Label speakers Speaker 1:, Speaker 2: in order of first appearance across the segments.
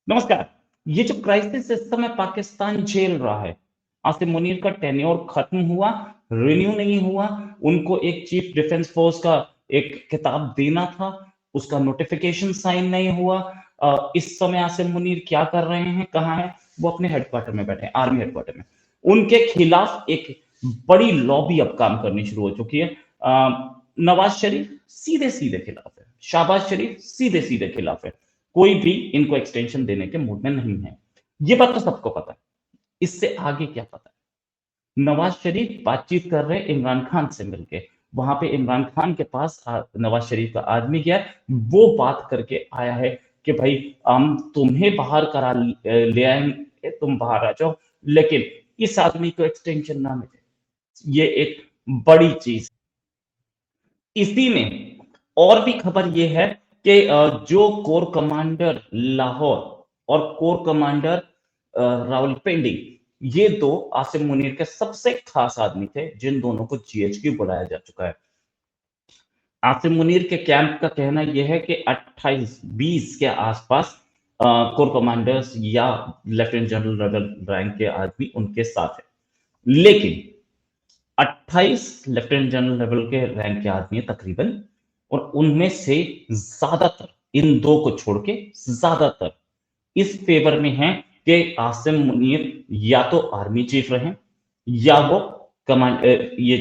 Speaker 1: नमस्कार। ये जो क्राइसिस इस समय पाकिस्तान झेल रहा है, आसिम मुनीर का टेन्योर खत्म हुआ, रिन्यू नहीं हुआ, उनको एक चीफ डिफेंस फोर्स का एक खिताब देना था, उसका नोटिफिकेशन साइन नहीं हुआ। इस समय आसिम मुनीर क्या कर रहे हैं, कहाँ हैं? वो अपने हेडक्वार्टर में बैठे हैं, आर्मी हेडक्वार्टर में। उनके खिलाफ एक बड़ी लॉबी अब काम करनी शुरू हो चुकी है। नवाज शरीफ सीधे सीधे खिलाफ है, शहबाज शरीफ सीधे सीधे खिलाफ है। कोई भी इनको एक्सटेंशन देने के मूड में नहीं है। ये बात तो सबको पता है। इससे आगे क्या पता है? नवाज शरीफ बातचीत कर रहे हैं इमरान खान से मिलके। वहां पे इमरान खान के पास नवाज शरीफ का आदमी गया है, वो बात करके आया है कि भाई हम तुम्हें बाहर करा ले आएंगे, तुम बाहर आ जाओ, लेकिन इस आदमी को एक्सटेंशन ना मिले। ये एक बड़ी चीज। इसी में और भी खबर यह है कि जो कोर कमांडर लाहौर और कोर कमांडर रावलपिंडी, ये दो आसिम मुनीर के सबसे खास आदमी थे, जिन दोनों को जीएचक्यू बुलाया जा चुका है। आसिम मुनीर के कैंप का कहना यह है कि 28-20 के आसपास कोर कमांडर्स या लेफ्टिनेंट जनरल लेवल रैंक के आदमी उनके साथ है, लेकिन 28 लेफ्टिनेंट जनरल लेवल के रैंक के आदमी है तकरीबन, और उनमें से ज्यादातर, इन दो को छोड़ के ज्यादातर इस फेवर में है कि आसिम मुनीर या तो आर्मी चीफ रहे, या वो कमांड ये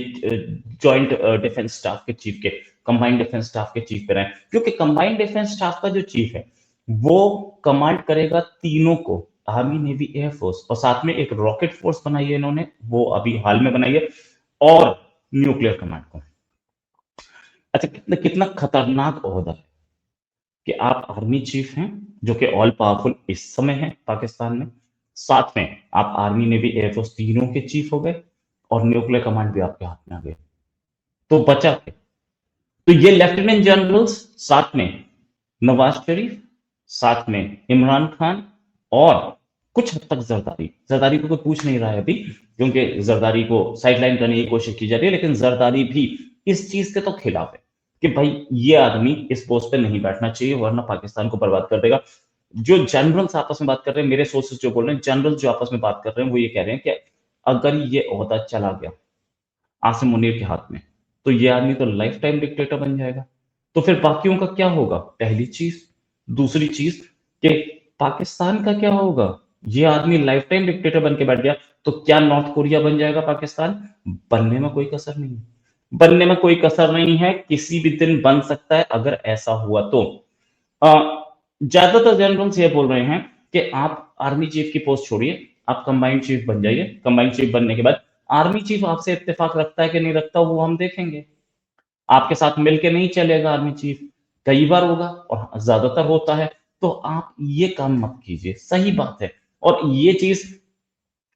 Speaker 1: जॉइंट डिफेंस स्टाफ के चीफ के, कंबाइंड डिफेंस स्टाफ के चीफ पे रहे, क्योंकि कंबाइंड डिफेंस स्टाफ का जो चीफ है वो कमांड करेगा तीनों को, आर्मी नेवी एयरफोर्स, और साथ में एक रॉकेट फोर्स बनाई है इन्होंने, वो अभी हाल में बनाई है, और न्यूक्लियर कमांड को। अच्छा, कितना कितना खतरनाक ओहदा है कि आप आर्मी चीफ हैं, जो कि ऑल पावरफुल इस समय है पाकिस्तान में, साथ में आप आर्मी नेवी एयरफोर्स तीनों के चीफ हो गए, और न्यूक्लियर कमांड भी आपके हाथ में आ गए। तो बचा क्या? तो ये लेफ्टिनेंट जनरल्स, साथ में नवाज शरीफ, साथ में इमरान खान, और कुछ हद तक जरदारी, जरदारी को कोई पूछ नहीं रहा है अभी, क्योंकि जरदारी को साइडलाइन करने की कोशिश की जा रही है, लेकिन जरदारी भी इस चीज के तो खिलाफ है कि भाई ये आदमी इस पोस्ट पे नहीं बैठना चाहिए, वरना पाकिस्तान को बर्बाद कर देगा। जो जनरल्स आपस में बात कर रहे हैं, मेरे सोर्सेज जो बोल रहे हैं, जनरल जो आपस में बात कर रहे हैं, वो ये कह रहे हैं कि अगर ये ओहदा चला गया आसिम मुनीर के हाथ में, तो ये आदमी तो लाइफ टाइम डिक्टेटर बन जाएगा। तो फिर बाकियों का क्या होगा? पहली चीज। दूसरी चीज कि पाकिस्तान का क्या होगा? ये आदमी लाइफ टाइम डिक्टेटर बन के बैठ गया, तो क्या नॉर्थ कोरिया बन जाएगा पाकिस्तान? बनने में कोई कसर नहीं है, बनने में कोई कसर नहीं है, किसी भी दिन बन सकता है अगर ऐसा हुआ तो। ज्यादातर जनरल्स ये बोल रहे हैं कि आप आर्मी चीफ की पोस्ट छोड़िए, आप कंबाइंड चीफ बन जाइए। कंबाइंड चीफ बनने के बाद आर्मी चीफ आपसे इत्तेफाक रखता है कि नहीं रखता, वो हम देखेंगे। आपके साथ मिलके नहीं चलेगा आर्मी चीफ, कई बार होगा और ज्यादातर होता है, तो आप ये काम मत कीजिए। सही बात है। और ये चीज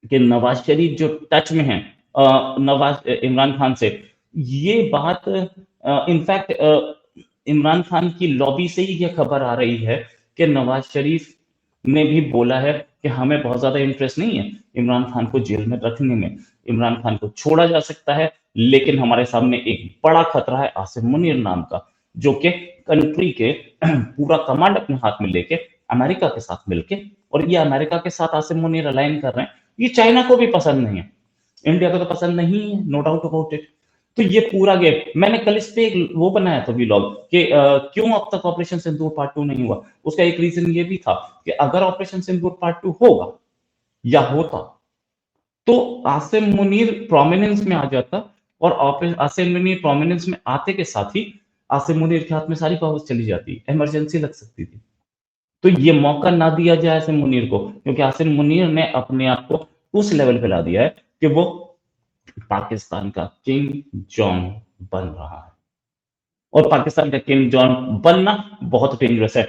Speaker 1: कि नवाज शरीफ जो टच में है नवाज इमरान खान से, ये बात इनफैक्ट इमरान खान की लॉबी से ही ये खबर आ रही है कि नवाज शरीफ ने भी बोला है कि हमें बहुत ज्यादा इंटरेस्ट नहीं है इमरान खान को जेल में रखने में, इमरान खान को छोड़ा जा सकता है, लेकिन हमारे सामने एक बड़ा खतरा है आसिम मुनीर नाम का, जो कि कंट्री के पूरा कमांड अपने हाथ में लेके अमेरिका के साथ मिलके, और ये अमेरिका के साथ आसिम मुनीर अलाइन कर रहे हैं। ये चाइना को भी पसंद नहीं है, इंडिया को तो पसंद नहीं है, नो डाउट अबाउट इट। तो ये पूरा गेम, मैंने कल इस पे एक वो बनाया था व्लॉग कि क्यों अब तक ऑपरेशन सिंदूर पार्ट 2 नहीं हुआ। उसका एक रीजन ये भी था कि अगर ऑपरेशन सिंदूर पार्ट 2 होगा या होता, तो आसिम मुनीर प्रोमिनेंस में आ जाता, और आसिम मुनीर प्रोमिनेंस में आते के साथ ही आसिम मुनीर के हाथ में सारी पावर्स चली जाती, इमरजेंसी लग सकती थी। तो ये मौका ना दिया जाए आसिम मुनीर को, क्योंकि आसिम मुनीर ने अपने आप को उस लेवल पे ला दिया है कि वो पाकिस्तान का किंग जॉन बन रहा है, और पाकिस्तान का किंग जॉन बनना बहुत डेंजरस है।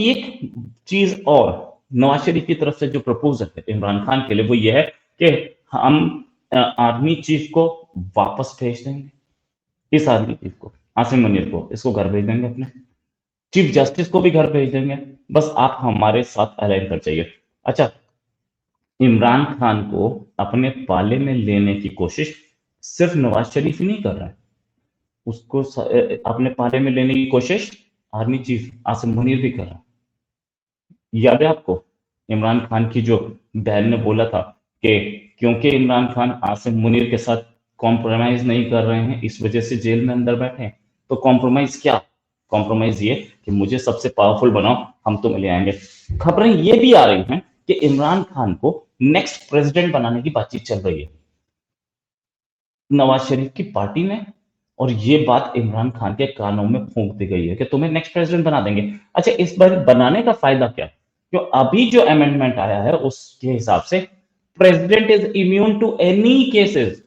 Speaker 1: एक चीज और, नवाज शरीफ की तरफ से जो प्रपोजल है इमरान खान के लिए, वो ये है कि हम आर्मी चीफ को वापस भेज देंगे, इस आर्मी चीफ को, आसिम मुनीर को, इसको घर भेज देंगे, अपने चीफ जस्टिस को भी घर भेज देंगे, बस आप हमारे साथ अलाइन कर जाइए। अच्छा, इमरान खान को अपने पाले में लेने की कोशिश सिर्फ नवाज शरीफ ही नहीं कर रहा है, उसको अपने पाले में लेने की कोशिश आर्मी चीफ आसिम मुनीर भी कर रहा है। याद है आपको इमरान खान की जो बहन ने बोला था कि क्योंकि इमरान खान आसिम मुनीर के साथ कॉम्प्रोमाइज नहीं कर रहे हैं इस वजह से जेल में अंदर बैठे हैं। तो कॉम्प्रोमाइज क्या? कॉम्प्रोमाइज ये कि मुझे सबसे पावरफुल बनाओ, हम तो मिले आएंगे। खबरें ये भी आ रही हैं कि इमरान खान को नेक्स्ट प्रेसिडेंट बनाने की बातचीत चल रही है नवाज शरीफ की पार्टी में। और ये बात इमरान खान के कानों में फूंक दी गई है कि तुम्हें नेक्स्ट प्रेसिडेंट बना देंगे। अच्छा, इस बार बनाने का फायदा क्या? क्यों अभी जो अमेंडमेंट आया है उसके हिसाब से president is immune to any cases.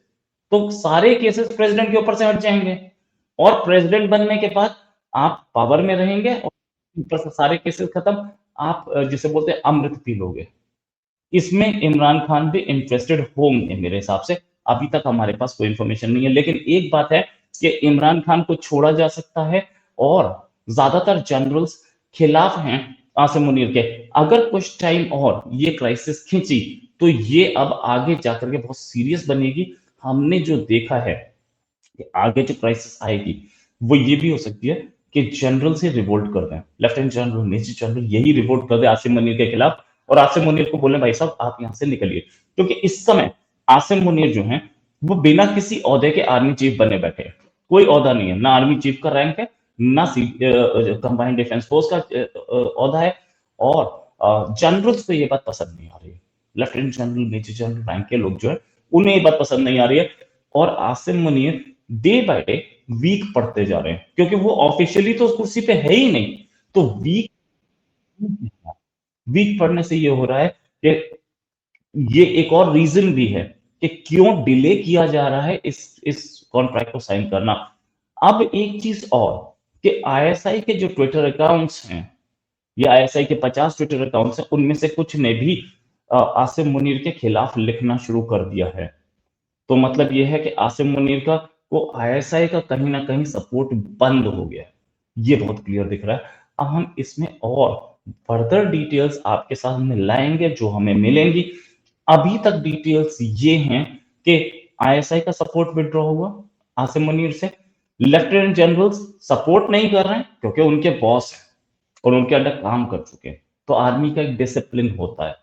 Speaker 1: तो सारे केसेस प्रेसिडेंट के ऊपर से हट जाएंगे और प्रेसिडेंट बनने के बाद आप पावर में रहेंगे और ऊपर से सारे केसेस खत्म। आप जिसे बोलते हैं अमृत पी लोगे। इसमें इमरान खान भी इंटरेस्टेड होंगे मेरे हिसाब से। अभी तक हमारे पास कोई इंफॉर्मेशन नहीं है, लेकिन एक बात है कि इमरान खान को छोड़ा जा सकता है और ज्यादातर जनरल्स खिलाफ हैं आसिम मुनीर के। अगर कुछ टाइम और ये क्राइसिस खींची तो ये अब आगे जाकर के बहुत सीरियस बनेगी। हमने जो देखा है कि आगे जो क्राइसिस आएगी वो ये भी हो सकती है कि जनरल से रिवोल्ट कर दें, लेफ्टिनेंट जनरल मेजर जनरल यही रिवोल्ट कर दे आसिम मुनीर के खिलाफ और आसिम मुनीर को बोले भाई साहब आप यहां से निकलिए। क्योंकि इस समय आसिम मुनीर जो है वो बिना किसी औहदे के आर्मी चीफ बने बैठे हैं। कोई औहदा नहीं है, ना आर्मी चीफ का रैंक है, ना कंबाइंड डिफेंस फोर्स का औहदा है। और जनरल्स को ये बात पसंद नहीं आ रही है। Lieutenant general major general rank के लोग जो है उन्हें ये बात पसंद नहीं आ रही है। और Asim Munir day by day weak पड़ते जा रहे हैं क्योंकि वो ऑफिशियली तो उस कुर्सी पे है ही नहीं। तो वीक वीक पड़ने से ये हो रहा है कि ये एक और रीजन भी है कि क्यों डिले किया जा रहा है इस कॉन्ट्रैक्ट को साइन करना। अब एक चीज और कि आईएसआई के जो ट्विटर अकाउंट्स हैं या आईएसआई के 50 ट्विटर अकाउंट्स हैं उनमें से कुछ ने भी आसिम मुनीर के खिलाफ लिखना शुरू कर दिया है। तो मतलब ये है कि आसिम मुनीर का को आईएसआई का कहीं ना कहीं सपोर्ट बंद हो गया है। ये बहुत क्लियर दिख रहा है। अब हम इसमें और फर्दर डिटेल्स आपके सामने लाएंगे जो हमें मिलेंगी। अभी तक डिटेल्स ये हैं कि आईएसआई का सपोर्ट विड्रॉ हुआ आसिम मुनीर से। लेफ्टिनेंट जनरल्स सपोर्ट नहीं कर रहे हैं क्योंकि उनके बॉस हैं और उनके अंडर काम कर चुके हैं। तो आर्मी का एक डिसिप्लिन होता है,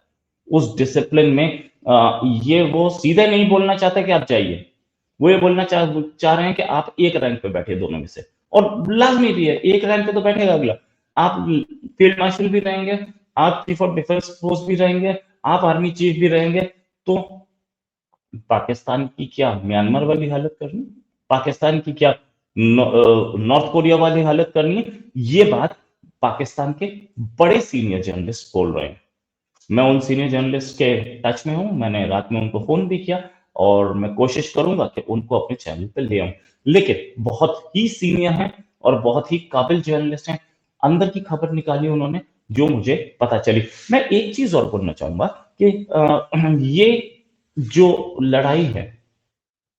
Speaker 1: उस डिसिप्लिन में ये वो सीधे नहीं बोलना चाहते कि आप जाइए। वो ये बोलना चाह रहे हैं कि आप एक रैंक पे बैठे दोनों में से। और लाजमी भी है, एक रैंक पे तो बैठेगा अगला। आप फील्ड मार्शल भी रहेंगे, आप चीफ ऑफ डिफेंस फोर्स भी रहेंगे, आप आर्मी चीफ भी रहेंगे। तो पाकिस्तान की क्या म्यांमार वाली हालत करनी, पाकिस्तान की क्या नॉर्थ कोरिया वाली हालत करनी है, ये बात पाकिस्तान के बड़े सीनियर जर्नलिस्ट बोल रहे हैं। मैं उन सीनियर जर्नलिस्ट के टच में हूं, मैंने रात में उनको फोन भी किया और मैं कोशिश करूंगा कि उनको अपने चैनल पे ले आऊं। लेकिन बहुत ही सीनियर हैं और बहुत ही काबिल जर्नलिस्ट हैं। अंदर की खबर निकाली उन्होंने जो मुझे पता चली। मैं एक चीज और बोलना चाहूंगा कि ये जो लड़ाई है,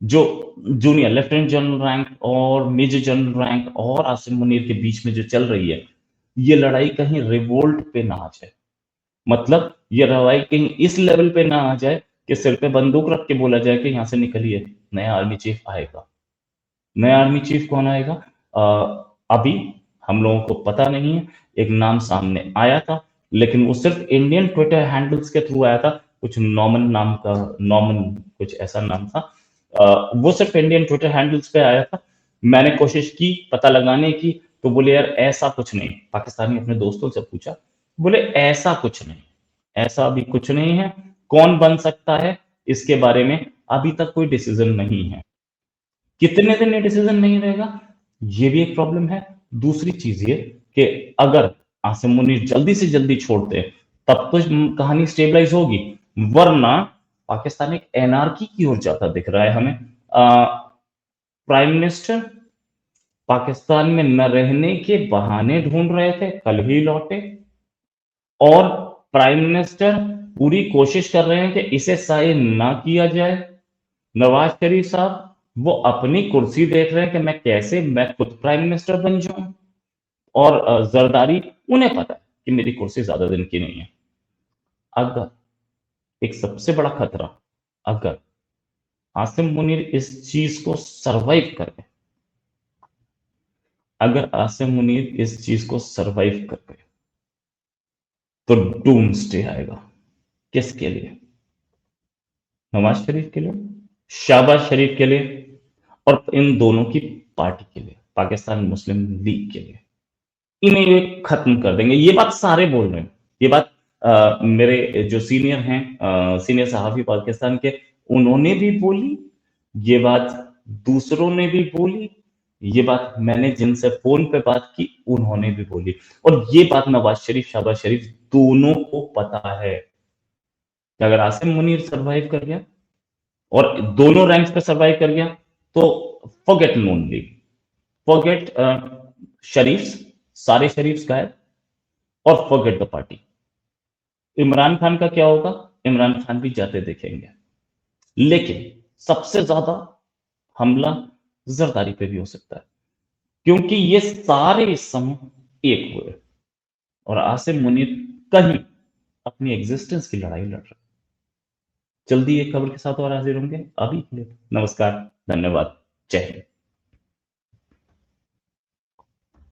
Speaker 1: जो जूनियर लेफ्टिनेंट जनरल रैंक और मेजर जनरल रैंक और आसिम मुनीर के बीच में जो चल रही है, ये लड़ाई कहीं रिवोल्ट पे ना आ जाए। मतलब ये लड़ाई कहीं इस लेवल पे ना आ जाए कि सिर पे बंदूक रख के बोला जाए कि यहां से निकलिए, नया आर्मी चीफ आएगा। नया आर्मी चीफ कौन आएगा? अभी हम लोगों को पता नहीं है। एक नाम सामने आया था लेकिन वो सिर्फ इंडियन ट्विटर हैंडल्स के थ्रू आया था। कुछ नॉमन नाम का, नॉमन कुछ ऐसा नाम था। वो सिर्फ इंडियन ट्विटर हैंडल्स पे आया था। मैंने कोशिश की पता लगाने की तो बोले यार ऐसा कुछ नहीं। पाकिस्तानी अपने दोस्तों से पूछा, बोले ऐसा कुछ नहीं, ऐसा अभी कुछ नहीं है। कौन बन सकता है इसके बारे में अभी तक कोई डिसीजन नहीं है। कितने दिन ये डिसीजन नहीं रहेगा, ये भी एक प्रॉब्लम है। दूसरी चीज ये कि अगर आसिम मुनीर जल्दी से जल्दी छोड़ते तब तो कहानी स्टेबलाइज होगी, वरना पाकिस्तान एक एनआरकी की ओर जाता दिख रहा है हमें। प्राइम मिनिस्टर पाकिस्तान में न रहने के बहाने ढूंढ रहे थे, कल ही लौटे। और प्राइम मिनिस्टर पूरी कोशिश कर रहे हैं कि इसे साइन ना किया जाए। नवाज शरीफ साहब वो अपनी कुर्सी देख रहे हैं कि मैं खुद प्राइम मिनिस्टर बन जाऊं। और जरदारी, उन्हें पता है कि मेरी कुर्सी ज्यादा दिन की नहीं है। अगर एक सबसे बड़ा खतरा, अगर आसिम मुनीर इस चीज को सरवाइव कर गए, अगर आसिम मुनीर इस चीज को सरवाइव कर गए तो डूम्सडे आएगा। किसके लिए? नवाज शरीफ के लिए, शहबाज शरीफ के लिए, और इन दोनों की पार्टी के लिए, पाकिस्तान मुस्लिम लीग के लिए। इन्हें ये खत्म कर देंगे। ये बात सारे बोल रहे हैं। ये बात मेरे जो सीनियर हैं, सीनियर सहाफ़ी पाकिस्तान के, उन्होंने भी बोली। ये बात दूसरों ने भी बोली। ये बात मैंने जिनसे फ़ोन पे बात की, उन्होंने भी बोली। और ये बात नवाज़ शरीफ, शहबाज शरीफ दोनों को पता है कि अगर आसिम मुनीर सर्वाइव कर गया और दोनों रैंक्स पे सर्वाइव कर गया, तो फॉरगेट नून लीग, फॉरगेट शरीफ्स, सारे शरीफ्स गायब, और forget the party. Imran Khan का क्या होगा? इमरान खान भी जाते देखेंगे। लेकिन सबसे ज्यादा हमला जरदारी पे भी हो सकता है, क्योंकि ये सारे इस समय एक हुए और आसिम मुनीर कहीं अपनी एग्जिस्टेंस की लड़ाई लड़ रहे हैं। जल्दी एक खबर के साथ और हाजिर होंगे। अभी के लिए नमस्कार, धन्यवाद, जय हिंद।